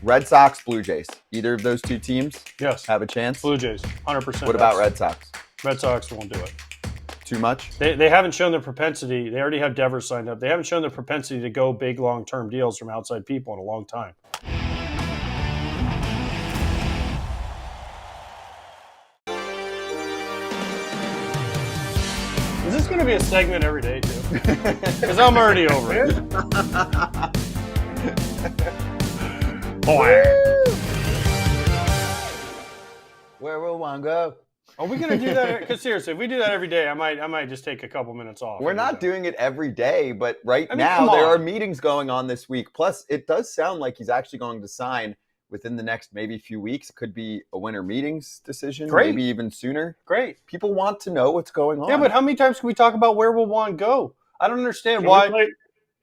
Red Sox, Blue Jays. Either of those two teams Yes. have a chance? Blue Jays, 100%. What about Red Sox? Red Sox won't do it. Too much? They haven't shown their propensity. They already have Devers signed up. They haven't shown their propensity to go big, long-term deals from outside people in a long time. Is this going to be a segment every day, too? Because I'm already over it. Where will one go? Are we going to do that? Because seriously, if we do that every day, I might just take a couple minutes off. We're not doing it every day, but come now there on. are meetings going on this week. Plus, it does sound like he's actually going to sign within the next maybe few weeks. It could be a winter meetings decision, maybe even sooner. Great. People want to know what's going on. Yeah, but how many times can we talk about where will Juan go? I don't understand why.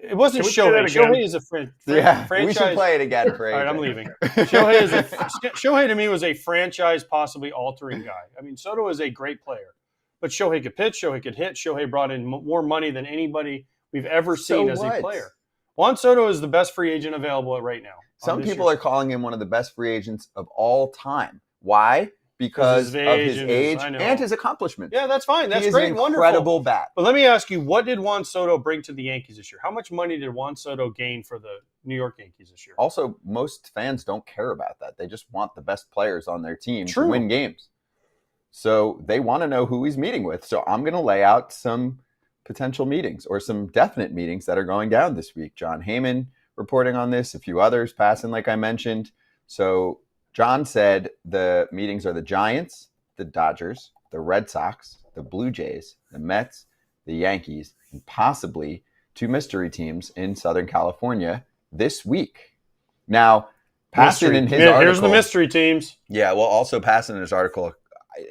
It wasn't Shohei. Shohei is a franchise. We should play it again for AJ. All right, I'm leaving. Shohei to me was a franchise possibly altering guy. I mean, Soto is a great player, but Shohei could pitch, Shohei could hit. Shohei brought in more money than anybody we've ever seen as a player. Juan Soto is the best free agent available right now. Some people are calling him one of the best free agents of all time. Why? Because of his age and his accomplishments. Yeah, that's fine. That's great. Wonderful. Incredible bat. But let me ask you, what did Juan Soto bring to the Yankees this year? How much money did Juan Soto gain for the New York Yankees this year? Also, most fans don't care about that. They just want the best players on their team to win games. So they want to know who he's meeting with. So I'm going to lay out some potential meetings or some definite meetings that are going down this week. John Heyman reporting on this, a few others passing like I mentioned. So John said the meetings are the Giants, the Dodgers, the Red Sox, the Blue Jays, the Mets, the Yankees, and possibly two mystery teams in Southern California this week. Now, Passan in his article... Here's the mystery teams. Yeah, well, also Passan in his article,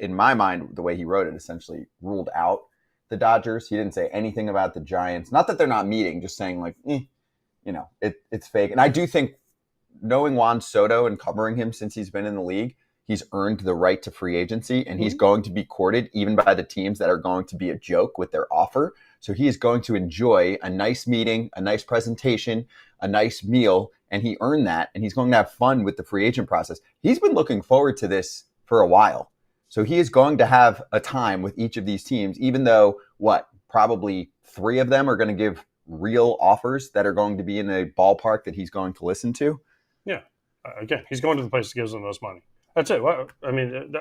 in my mind, the way he wrote it, essentially ruled out the Dodgers. He didn't say anything about the Giants. Not that they're not meeting, just saying like, it's fake. And I do think, knowing Juan Soto and covering him since he's been in the league, he's earned the right to free agency, and he's going to be courted even by the teams that are going to be a joke with their offer. So he is going to enjoy a nice meeting, a nice presentation, a nice meal, and he earned that, and he's going to have fun with the free agent process. He's been looking forward to this for a while. So he is going to have a time with each of these teams, even though, probably 3 of them are going to give real offers that are going to be in a ballpark that he's going to listen to. Yeah. Again, he's going to the place that gives them the most money. That's it. I mean,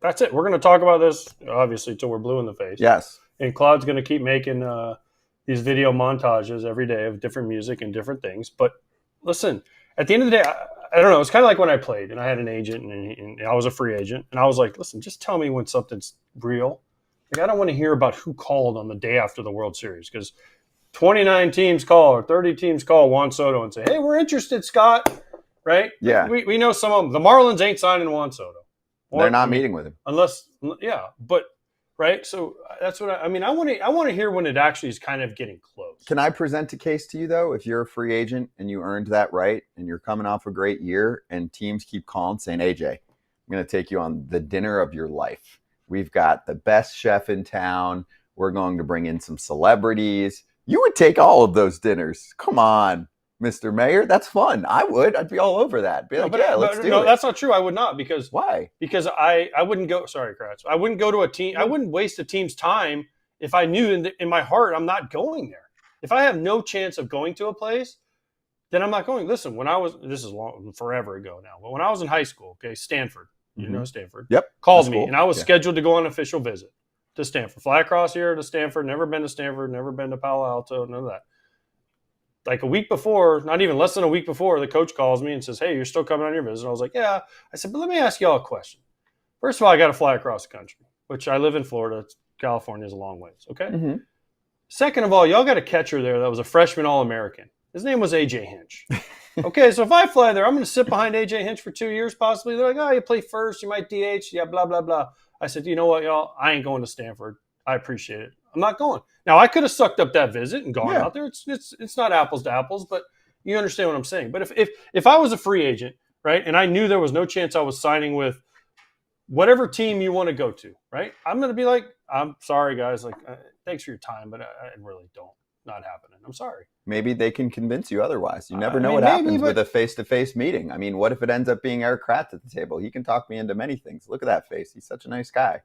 that's it. We're going to talk about this, obviously, until we're blue in the face. Yes. And Claude's going to keep making these video montages every day of different music and different things. But listen, at the end of the day, I don't know. It's kind of like when I played and I had an agent and I was a free agent. And I was like, listen, just tell me when something's real. Like, I don't want to hear about who called on the day after the World Series, because 29 teams call or 30 teams call Juan Soto and say, hey, we're interested, Scott. Right? Yeah. We know some of them. The Marlins ain't signing Juan Soto. They're not meeting with him. Unless, but, right? So that's what I want to hear when it actually is kind of getting close. Can I present a case to you, though? If you're a free agent and you earned that right and you're coming off a great year and teams keep calling saying, AJ, I'm going to take you on the dinner of your life. We've got the best chef in town. We're going to bring in some celebrities. You would take all of those dinners. Come on, Mr. Mayor. That's fun. I would. I'd be all over that. Be like, let's do it. No, that's not true. I would not, because why? Because I wouldn't go. Sorry, Kratz. I wouldn't go to a team. I wouldn't waste a team's time if I knew in my heart I'm not going there. If I have no chance of going to a place, then I'm not going. Listen, this is forever ago now, but when I was in high school, Stanford, you know Stanford. Yep. Called me, and I was scheduled to go on an official visit to Stanford. Fly across here to Stanford. Never been to Stanford. Never been to Palo Alto. None of that. Like a week before, not even less than a week before, the coach calls me and says, hey, you're still coming on your visit. I was like, yeah. I said, but let me ask you all a question. First of all, I got to fly across the country, which I live in Florida. California is a long ways, okay? Mm-hmm. Second of all, y'all got a catcher there that was a freshman All-American. His name was A.J. Hinch. Okay, so if I fly there, I'm going to sit behind A.J. Hinch for 2 years possibly. They're like, oh, you play first, you might DH, yeah, blah, blah, blah. I said, you know what, y'all? I ain't going to Stanford. I appreciate it. I'm not going. Now, I could have sucked up that visit and gone out there. It's not apples to apples, but you understand what I'm saying. But if I was a free agent, right, and I knew there was no chance I was signing with whatever team you want to go to, right, I'm going to be like, I'm sorry, guys. Like, thanks for your time, but I really don't. not happening. I'm sorry. Maybe they can convince you otherwise. You never know mean, what maybe, happens but- with a face-to-face meeting. I mean, what if it ends up being Eric Kratz at the table? He can talk me into many things. Look at that face. He's such a nice guy.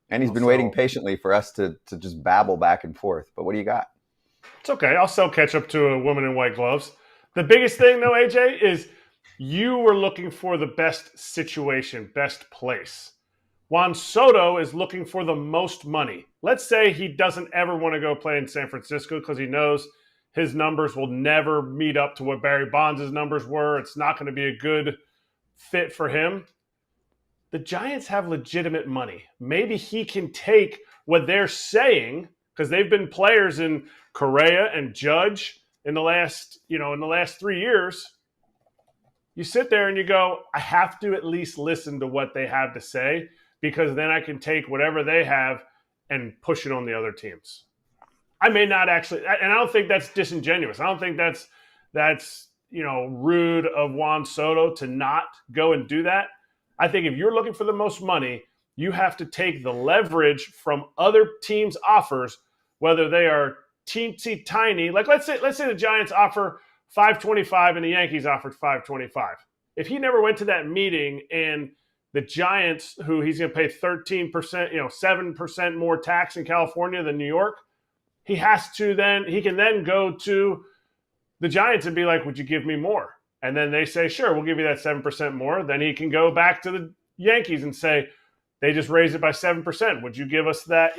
And he's been waiting patiently for us to just babble back and forth. But what do you got? It's okay. I'll sell ketchup to a woman in white gloves. The biggest thing, though, AJ, is you were looking for the best situation, best place. Juan Soto is looking for the most money. Let's say he doesn't ever want to go play in San Francisco because he knows his numbers will never meet up to what Barry Bonds' numbers were. It's not going to be a good fit for him. The Giants have legitimate money. Maybe he can take what they're saying, because they've been players in Correa and Judge in the last 3 years. You sit there and you go, I have to at least listen to what they have to say, because then I can take whatever they have and push it on the other teams. I may not actually, and I don't think that's disingenuous. I don't think that's rude of Juan Soto to not go and do that. I think if you're looking for the most money, you have to take the leverage from other teams' offers, whether they are teensy tiny. Like let's say the Giants offer $525 and the Yankees offered $525. If he never went to that meeting and the Giants, who he's going to pay 13%, 7% more tax in California than New York, he can then go to the Giants and be like, would you give me more? And then they say, sure, we'll give you that 7% more. Then he can go back to the Yankees and say, they just raised it by 7%. Would you give us that,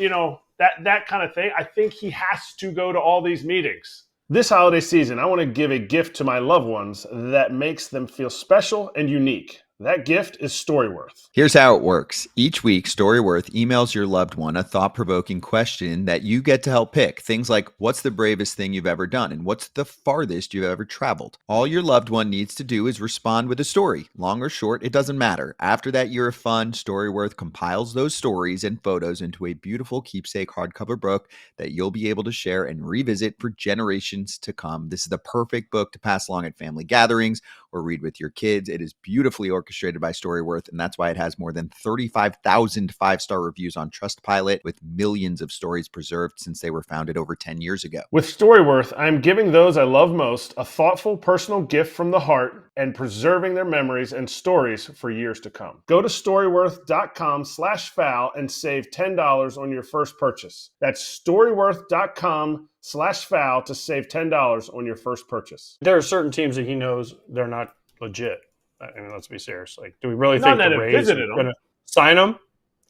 that kind of thing? I think he has to go to all these meetings. This holiday season, I want to give a gift to my loved ones that makes them feel special and unique. That gift is Storyworth. Here's how it works. Each week, Storyworth emails your loved one a thought-provoking question that you get to help pick. Things like, what's the bravest thing you've ever done? And what's the farthest you've ever traveled? All your loved one needs to do is respond with a story. Long or short, it doesn't matter. After that year of fun, Storyworth compiles those stories and photos into a beautiful keepsake hardcover book that you'll be able to share and revisit for generations to come. This is the perfect book to pass along at family gatherings or read with your kids. It is beautifully orchestrated by Storyworth, and that's why it has more than 35,000 five-star reviews on Trustpilot, with millions of stories preserved since they were founded over 10 years ago. With Storyworth, I'm giving those I love most a thoughtful personal gift from the heart and preserving their memories and stories for years to come. Go to storyworth.com/foul and save $10 on your first purchase. That's storyworth.com/foul to save $10 on your first purchase. There are certain teams that he knows they're not legit. I mean, let's be serious. Like, do we really think the Rays are going to sign him?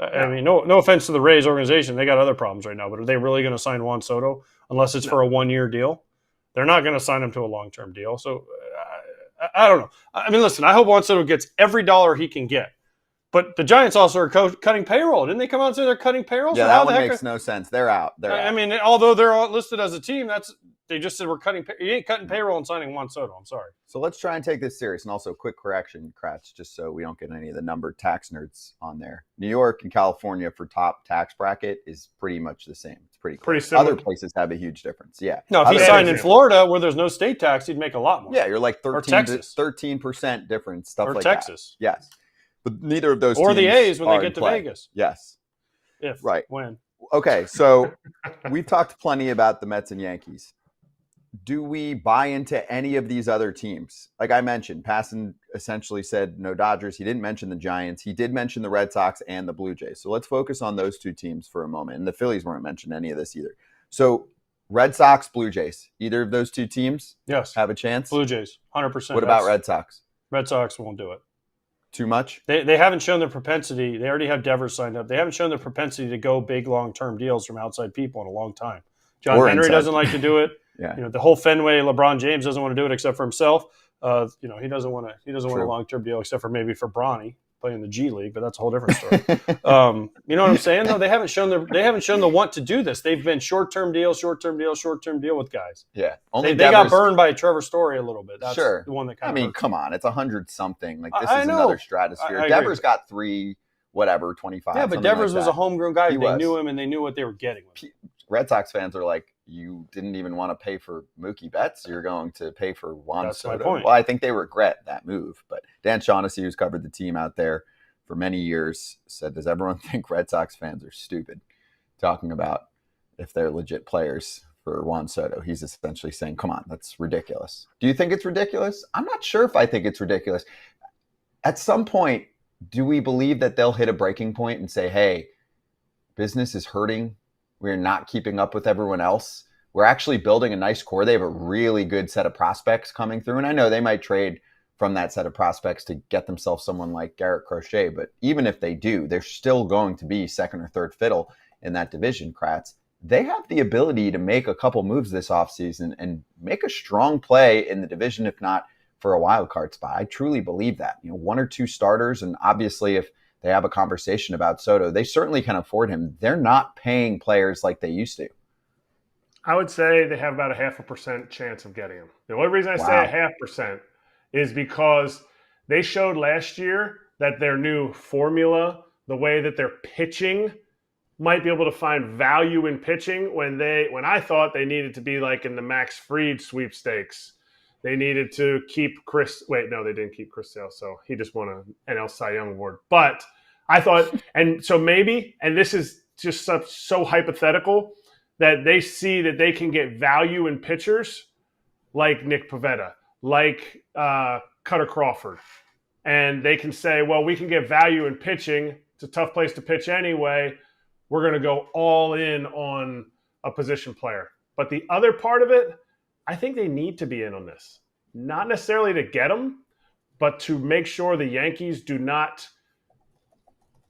I mean, no offense to the Rays organization. They got other problems right now, but are they really going to sign Juan Soto unless it's for a one-year deal? They're not going to sign him to a long-term deal. So I don't know. I mean, listen, I hope Juan Soto gets every dollar he can get. But the Giants also are cutting payroll. Didn't they come out and say they're cutting payroll? Yeah, so that one makes no sense. They're out. I mean, although they're all listed as a team, they just said we're cutting. You ain't cutting payroll and signing Juan Soto. I'm sorry. So let's try and take this serious. And also, quick correction, Kratz, just so we don't get any of the numbered tax nerds on there. New York and California for top tax bracket is pretty much the same. It's pretty similar. Other places have a huge difference. Yeah. No, if he signed in Florida where there's no state tax, he'd make a lot more. Yeah, you're like 13% difference, stuff like Texas. that. Yes. But neither of those or teams the A's when are they get in to play. Vegas. Yes. When. Okay, so we've talked plenty about the Mets and Yankees. Do we buy into any of these other teams? Like I mentioned, Passan essentially said no Dodgers. He didn't mention the Giants. He did mention the Red Sox and the Blue Jays. So let's focus on those two teams for a moment. And the Phillies weren't mentioned any of this either. So Red Sox, Blue Jays, either of those two teams have a chance? Blue Jays, 100%. What about Red Sox? Red Sox won't do it. Too much? They haven't shown their propensity. They already have Devers signed up. They haven't shown their propensity to go big long-term deals from outside people in a long time. John Henry doesn't like to do it. Yeah. The whole Fenway, LeBron James doesn't want to do it except for himself. He doesn't want a long-term deal except for maybe for Bronny playing the G League, but that's a whole different story. You know what I'm saying? No, they haven't shown the want to do this. They've been short-term deal with guys. Yeah. They got burned by Trevor Story a little bit. That's the one that kind of come on, it's 100-something. Like this is another stratosphere. Devers got 25. Yeah, but Devers was a homegrown guy. They knew him and they knew what they were getting with him. Red Sox fans are like, you didn't even want to pay for Mookie Betts. You're going to pay for Juan Soto. That's my point. Well, I think they regret that move. But Dan Shaughnessy, who's covered the team out there for many years, said, does everyone think Red Sox fans are stupid? Talking about if they're legit players for Juan Soto. He's essentially saying, come on, that's ridiculous. Do you think it's ridiculous? I'm not sure if I think it's ridiculous. At some point, do we believe that they'll hit a breaking point and say, hey, business is hurting. We're not keeping up with everyone else. We're actually building a nice core. They have a really good set of prospects coming through. And I know they might trade from that set of prospects to get themselves someone like Garrett Crochet. But even if they do, they're still going to be second or third fiddle in that division, Kratz. They have the ability to make a couple moves this offseason and make a strong play in the division, if not for a wild card spot. I truly believe that. One or two starters, and obviously if they have a conversation about Soto, they certainly can afford him. They're not paying players like they used to. I would say they have about a 0.5% chance of getting him. The only reason I say 0.5% is because they showed last year that their new formula, the way that they're pitching, might be able to find value in pitching when I thought they needed to be like in the Max Fried sweepstakes. They needed to keep they didn't keep Chris Sale, so he just won an NL Cy Young Award. But I thought, and so maybe, and this is just so hypothetical, that they see that they can get value in pitchers like Nick Pivetta, like Cutter Crawford. And they can say, well, we can get value in pitching. It's a tough place to pitch anyway. We're going to go all in on a position player. But the other part of it, I think they need to be in on this. Not necessarily to get them, but to make sure the Yankees do not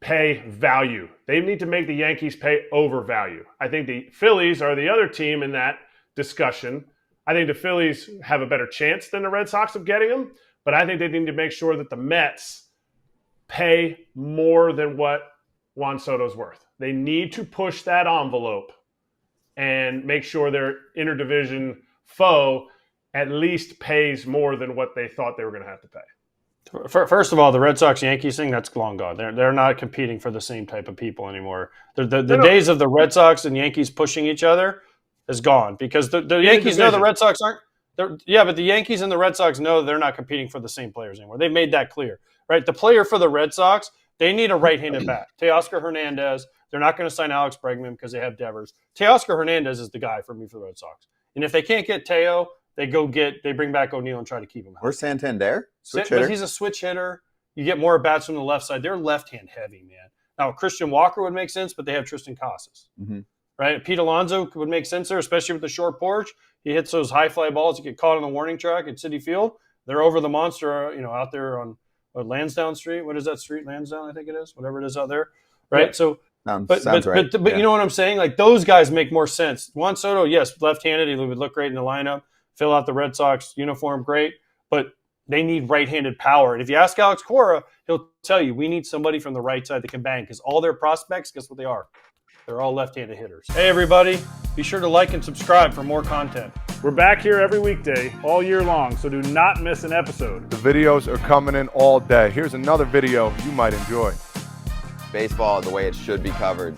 pay value. They need to make the Yankees pay over value. I think the Phillies are the other team in that discussion. I think the Phillies have a better chance than the Red Sox of getting them, but I think they need to make sure that the Mets pay more than what Juan Soto's worth. They need to push that envelope and make sure their interdivision foe at least pays more than what they thought they were going to have to pay. First of all, the Red Sox-Yankees thing, that's long gone. They're not competing for the same type of people anymore. The days of the Red Sox and Yankees pushing each other is gone because the Yankees know the Red Sox aren't. But the Yankees and the Red Sox know they're not competing for the same players anymore. They've made that clear, right? The player for the Red Sox, they need a right-handed bat. Teoscar Hernandez. They're not going to sign Alex Bregman because they have Devers. Teoscar Hernandez is the guy for me for the Red Sox. And if they can't get Teo, they bring back O'Neill and try to keep him out. Or Santander. But he's a switch hitter. You get more bats from the left side. They're left-hand heavy, man. Now, Christian Walker would make sense, but they have Tristan Casas. Mm-hmm. Right? Pete Alonso would make sense there, especially with the short porch. He hits those high-fly balls. You get caught on the warning track at Citi Field. They're over the monster, out there on Lansdowne Street. What is that street? Lansdowne, I think it is. Whatever it is out there. Right? Yeah. So, sounds right. But yeah. You know what I'm saying? Like, those guys make more sense. Juan Soto, yes, left-handed. He would look great in the lineup. Fill out the Red Sox uniform, great. But they need right-handed power. And if you ask Alex Cora, he'll tell you, we need somebody from the right side that can bang because all their prospects, guess what they are? They're all left-handed hitters. Hey, everybody. Be sure to like and subscribe for more content. We're back here every weekday, all year long, so do not miss an episode. The videos are coming in all day. Here's another video you might enjoy. Baseball the way it should be covered.